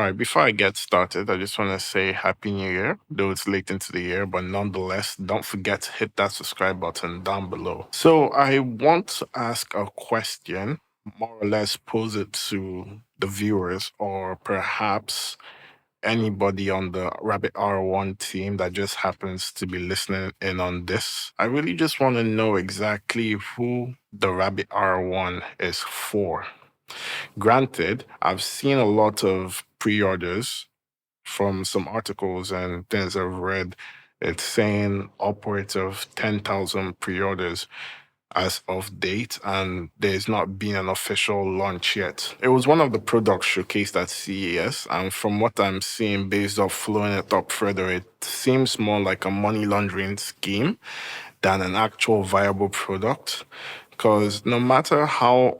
right, before I get started, I just want to say Happy New Year, though it's late into the year, but nonetheless, don't forget to hit that subscribe button down below. So, I want to ask a question, more or less pose it to the viewers, or perhaps anybody on the Rabbit R1 team that just happens to be listening in on this. I really just want to know exactly who the Rabbit R1 is for. Granted, I've seen a lot of pre-orders from some articles and things I've read. It's saying upwards of 10,000 pre-orders as of date, and there's not been an official launch yet. It was one of the products showcased at CES, and from what I'm seeing, based off flowing it up further, it seems more like a money laundering scheme than an actual viable product. Because no matter how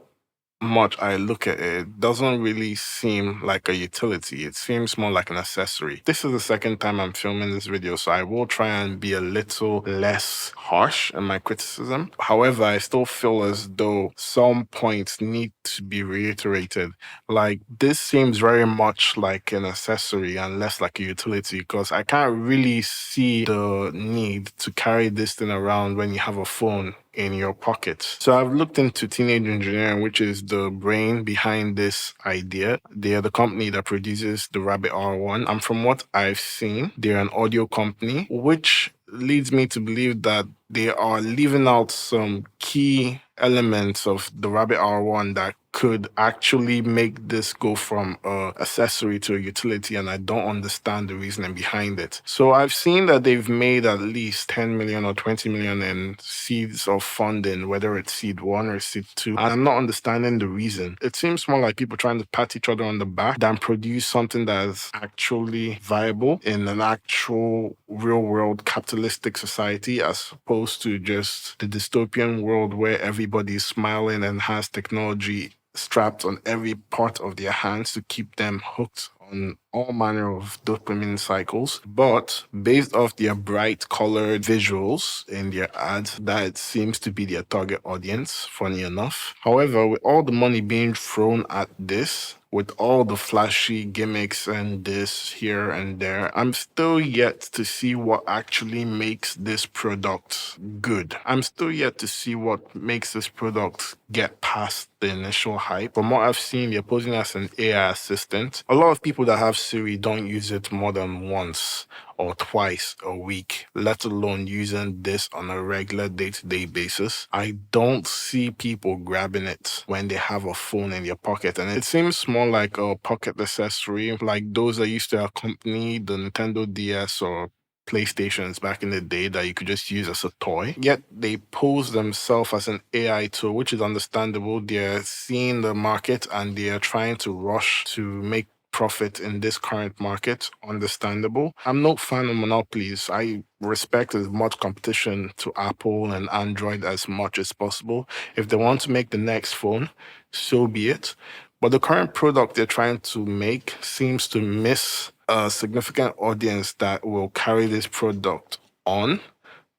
much I look at it, it doesn't really seem like a utility. It seems more like an accessory. This is the second time I'm filming this video, so I will try and be a little less harsh in my criticism. However, I still feel as though some points need to be reiterated. Like, this seems very much like an accessory and less like a utility, because I can't really see the need to carry this thing around when you have a phone in your pocket. So I've looked into Teenage Engineering, which is the brain behind this idea. They are the company that produces the Rabbit R1. And from what I've seen, they're an audio company, which leads me to believe that they are leaving out some key elements of the Rabbit R1 that could actually make this go from an accessory to a utility, and I don't understand the reasoning behind it. So I've seen that they've made at least 10 million or 20 million in seeds of funding, whether it's seed one or seed two, and I'm not understanding the reason. It seems more like people trying to pat each other on the back than produce something that is actually viable in an actual real-world capitalistic society, as opposed to just the dystopian world where everybody's smiling and has technology strapped on every part of their hands to keep them hooked on all manner of dopamine cycles. But based off their bright colored visuals in their ads, that seems to be their target audience, funny enough. However, with all the money being thrown at this, with all the flashy gimmicks and this here and there, I'm still yet to see what actually makes this product good. I'm still yet to see what makes this product get past the initial hype. From what I've seen, they're posing as an AI assistant. A lot of people that have Siri don't use it more than once or twice a week, let alone using this on a regular day-to-day basis. I don't see people grabbing it when they have a phone in their pocket, and it seems more like a pocket accessory, like those that used to accompany the Nintendo DS or PlayStations back in the day that you could just use as a toy. Yet they pose themselves as an AI tool, which is understandable. They're seeing the market and they're trying to rush to make profit in this current market. Understandable. I'm no fan of monopolies. I respect as much competition to Apple and Android as much as possible. If they want to make the next phone, so be it. But the current product they're trying to make seems to miss a significant audience that will carry this product on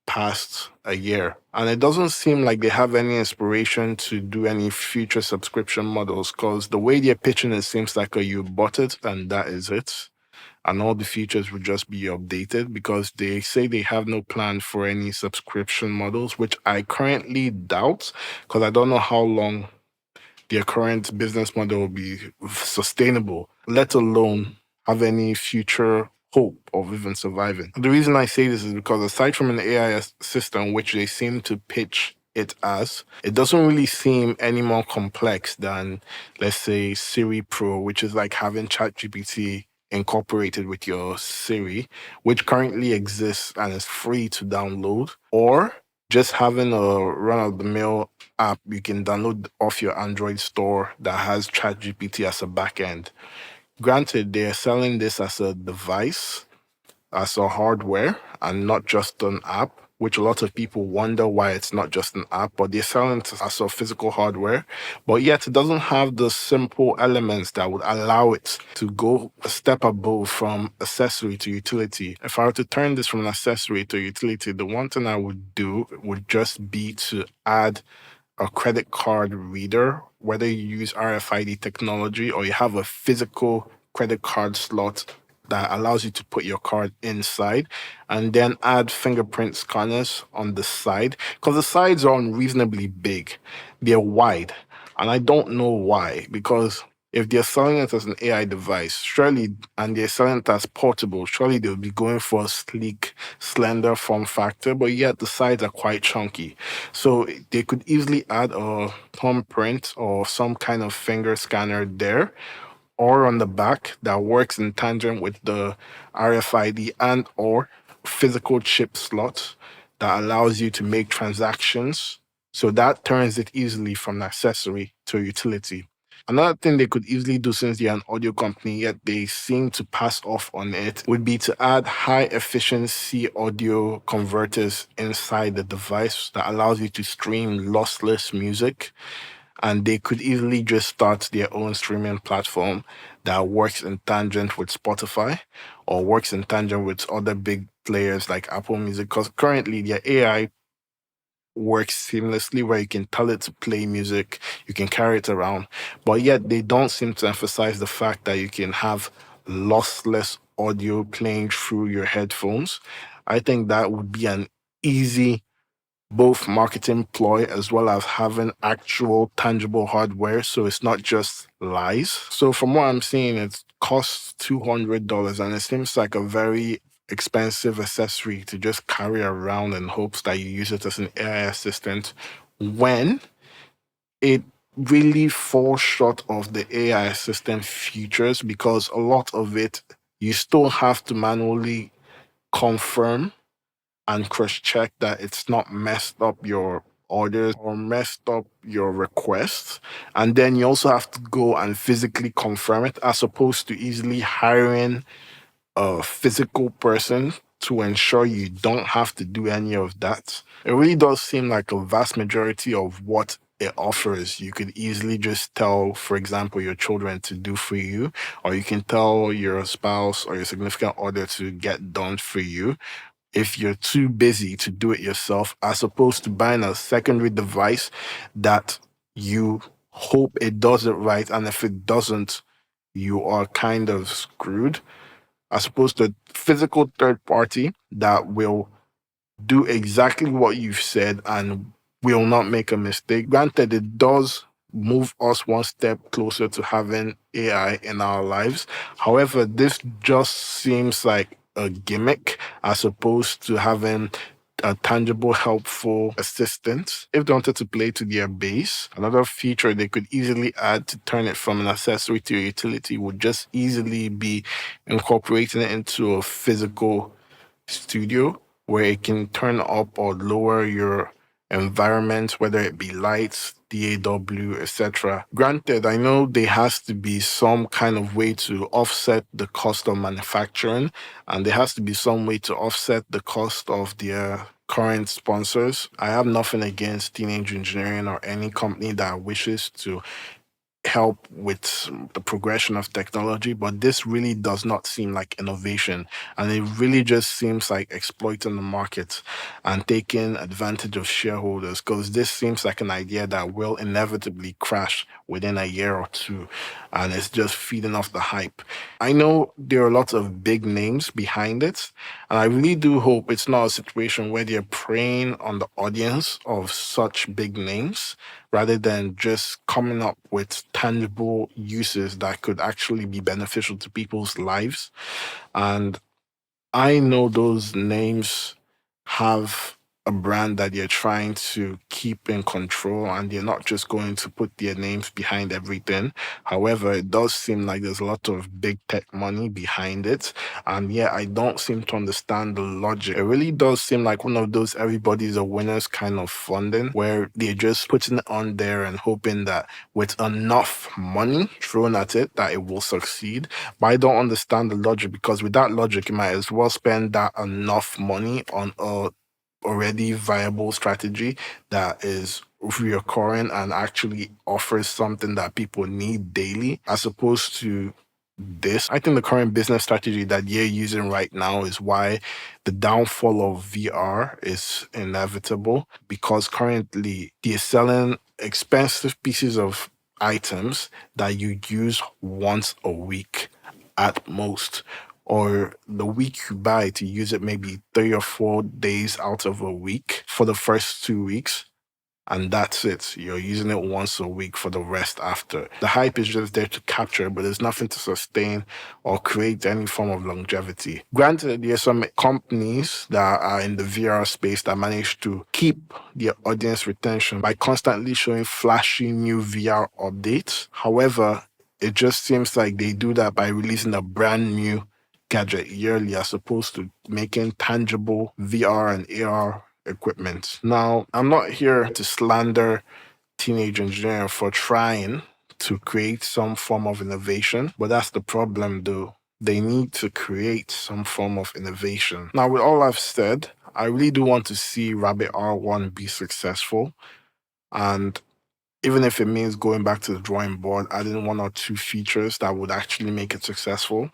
past a year. And it doesn't seem like they have any inspiration to do any future subscription models, because the way they're pitching it seems like you bought it and that is it. And all the features will just be updated, because they say they have no plan for any subscription models, which I currently doubt, because I don't know how long their current business model will be sustainable, let alone have any future hope of even surviving. The reason I say this is because aside from an AI system, which they seem to pitch it as, it doesn't really seem any more complex than, let's say, Siri Pro, which is like having ChatGPT incorporated with your Siri, which currently exists and is free to download, or just having a run-of-the-mill app you can download off your Android store that has ChatGPT as a backend. Granted, they're selling this as a device, as a hardware, and not just an app, which a lot of people wonder why it's not just an app, but they're selling it as a physical hardware. But yet it doesn't have the simple elements that would allow it to go a step above from accessory to utility. If I were to turn this from an accessory to utility, the one thing I would do would just be to add a credit card reader, whether you use RFID technology or you have a physical credit card slot that allows you to put your card inside, and then add fingerprint scanners on the side, because the sides are unreasonably big. They're wide, and I don't know why, because if they're selling it as an AI device, surely, and they're selling it as portable, surely they'll be going for a sleek, slender form factor, but yet the sides are quite chunky. So they could easily add a thumbprint or some kind of finger scanner there, or on the back, that works in tandem with the RFID and or physical chip slot that allows you to make transactions. So that turns it easily from an accessory to a utility. Another thing they could easily do, since they're an audio company, yet they seem to pass off on it, would be to add high efficiency audio converters inside the device that allows you to stream lossless music. And they could easily just start their own streaming platform that works in tangent with Spotify or works in tangent with other big players like Apple Music, because currently their AI works seamlessly where you can tell it to play music, you can carry it around, but yet they don't seem to emphasize the fact that you can have lossless audio playing through your headphones. I think that would be an easy both marketing ploy as well as having actual tangible hardware, so it's not just lies. So from what I'm seeing, it costs $200, and it seems like a very expensive accessory to just carry around in hopes that you use it as an AI assistant, when it really falls short of the AI assistant features, because a lot of it you still have to manually confirm and cross check that it's not messed up your orders or messed up your requests. And then you also have to go and physically confirm it, as opposed to easily hiring a physical person to ensure you don't have to do any of that. It really does seem like a vast majority of what it offers, you could easily just tell, for example, your children to do for you, or you can tell your spouse or your significant other to get done for you if you're too busy to do it yourself, as opposed to buying a secondary device that you hope it does it right. And if it doesn't, you are kind of screwed, as opposed to a physical third party that will do exactly what you've said and will not make a mistake. Granted, it does move us one step closer to having AI in our lives. However, this just seems like a gimmick as opposed to having a tangible, helpful assistant. If they wanted to play to their base, another feature they could easily add to turn it from an accessory to a utility would just easily be incorporating it into a physical studio where it can turn up or lower your environment, whether it be lights, DAW, etc. Granted, I know there has to be some kind of way to offset the cost of manufacturing, and there has to be some way to offset the cost of their current sponsors. I have nothing against Teenage Engineering or any company that wishes to help with the progression of technology, but this really does not seem like innovation. And it really just seems like exploiting the market and taking advantage of shareholders, because this seems like an idea that will inevitably crash within a year or two. And it's just feeding off the hype. I know there are lots of big names behind it, and I really do hope it's not a situation where they're preying on the audience of such big names rather than just coming up with tangible uses that could actually be beneficial to people's lives. And I know those names have a brand that they're trying to keep in control, and they're not just going to put their names behind everything. However, it does seem like there's a lot of big tech money behind it. And yeah, I don't seem to understand the logic. It really does seem like one of those everybody's a winner's kind of funding where they're just putting it on there and hoping that with enough money thrown at it that it will succeed. But I don't understand the logic, because with that logic, you might as well spend that enough money on a already viable strategy that is reoccurring and actually offers something that people need daily, as opposed to this. I think the current business strategy that you're using right now is why the downfall of VR is inevitable, because currently they're selling expensive pieces of items that you use once a week. at most, or the week you buy to use it maybe 3 or 4 days out of a week for the first 2 weeks. And that's it. You're using it once a week for the rest after. The hype is just there to capture, but there's nothing to sustain or create any form of longevity. Granted, there's some companies that are in the VR space that manage to keep their audience retention by constantly showing flashy new VR updates. However, it just seems like they do that by releasing a brand new gadget yearly as opposed to making tangible VR and AR equipment. Now, I'm not here to slander teenage engineering for trying to create some form of innovation, but that's the problem though. They need to create some form of innovation. Now, with all I've said, I really do want to see Rabbit R1 be successful. And even if it means going back to the drawing board, adding 1 or 2 features that would actually make it successful,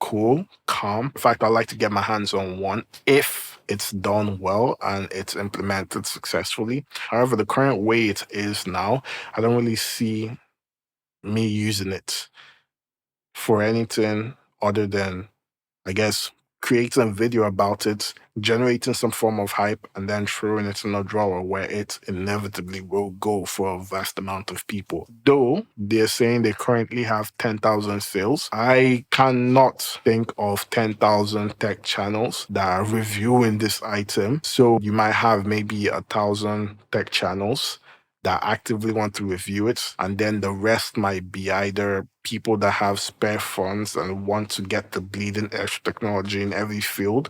cool, calm. In fact, I'd like to get my hands on one if it's done well and it's implemented successfully. However, the current way it is now, I don't really see me using it for anything other than, I guess, creating a video about it, generating some form of hype, and then throwing it in a drawer where it inevitably will go for a vast amount of people. Though they're saying they currently have 10,000 sales, I cannot think of 10,000 tech channels that are reviewing this item. So you might have maybe 1,000 tech channels that actively want to review it. And then the rest might be either people that have spare funds and want to get the bleeding edge technology in every field,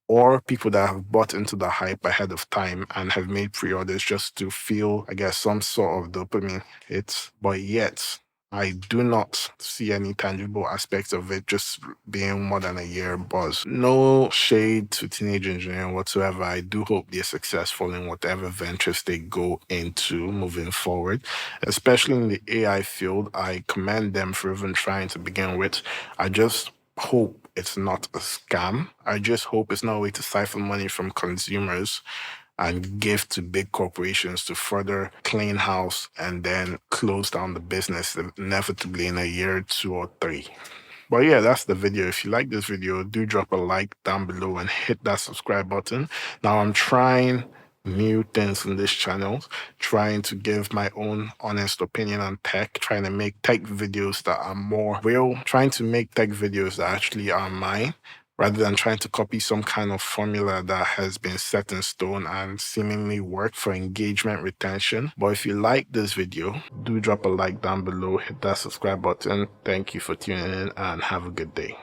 or people that have bought into the hype ahead of time and have made pre-orders just to feel, I guess, some sort of dopamine hits. But yet, I do not see any tangible aspects of it just being more than a year buzz. No shade to teenage engineering whatsoever. I do hope they're successful in whatever ventures they go into moving forward, especially in the AI field. I commend them for even trying to begin with. I just hope it's not a scam. I just hope it's not a way to siphon money from consumers and give to big corporations to further clean house and then close down the business inevitably in a year, 2 or 3. But yeah, that's the video. If you like this video, do drop a like down below and hit that subscribe button. Now I'm trying new things in this channel, trying to give my own honest opinion on tech, trying to make tech videos that are more real, trying to make tech videos that actually are mine, rather than trying to copy some kind of formula that has been set in stone and seemingly work for engagement retention. But if you like this video, do drop a like down below, hit that subscribe button. Thank you for tuning in and have a good day.